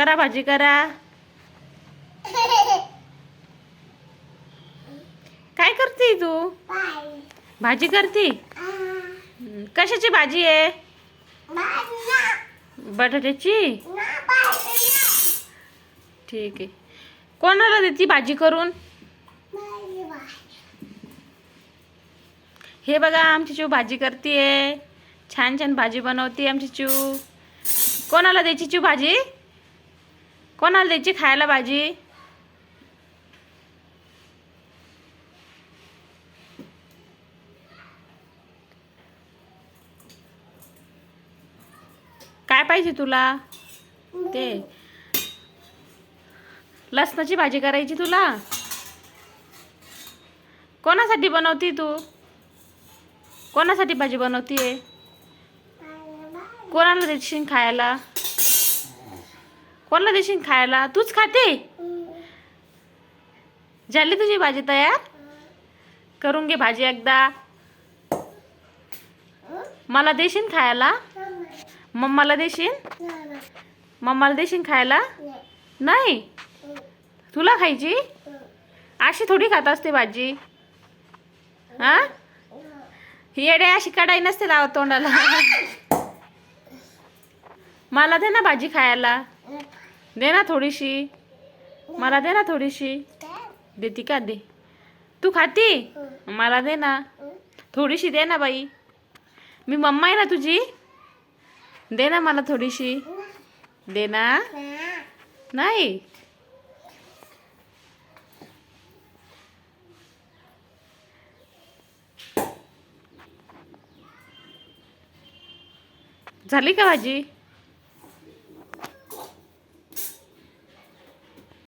करा भाजी करा. काय करते तू? भाजी करते. कशाची भाजी आहे? बटाट्याची. ठीक आहे. कोणाला देती भाजी करून? हे बघा आमची चिऊ भाजी करतीये. छान छान भाजी बनवते आमची चिऊ. कोणाला द्यायची चिऊ भाजी? कोणाला द्यायची खायला भाजी? काय पाहिजे तुला? ते लसणाची भाजी करायची तुला? कोणासाठी बनवती तू? कोणासाठी भाजी बनवतीये? कोणाला देशील खायला? कोणाला देशील खायला? तूच खाते? झाली तुझी भाजी तयार? करून घे भाजी एकदा. मला देशील खायला? मम्माला देशील? मम्माला देशील खायला? नाही. तुला खायची? अशी थोडी खात असते भाजी. हा? येडे अशी कढाई नसते लावत तोंडाला. मला दे ना भाजी खायला. दे ना थोडीशी. मला दे ना थोडीशी. देती का? दे. तू खाती? मला दे ना थोडीशी. दे ना बाई. मी मम्मा आहे ना तुझी. दे ना मला थोडीशी. दे ना. नाही. झाली का भाजी?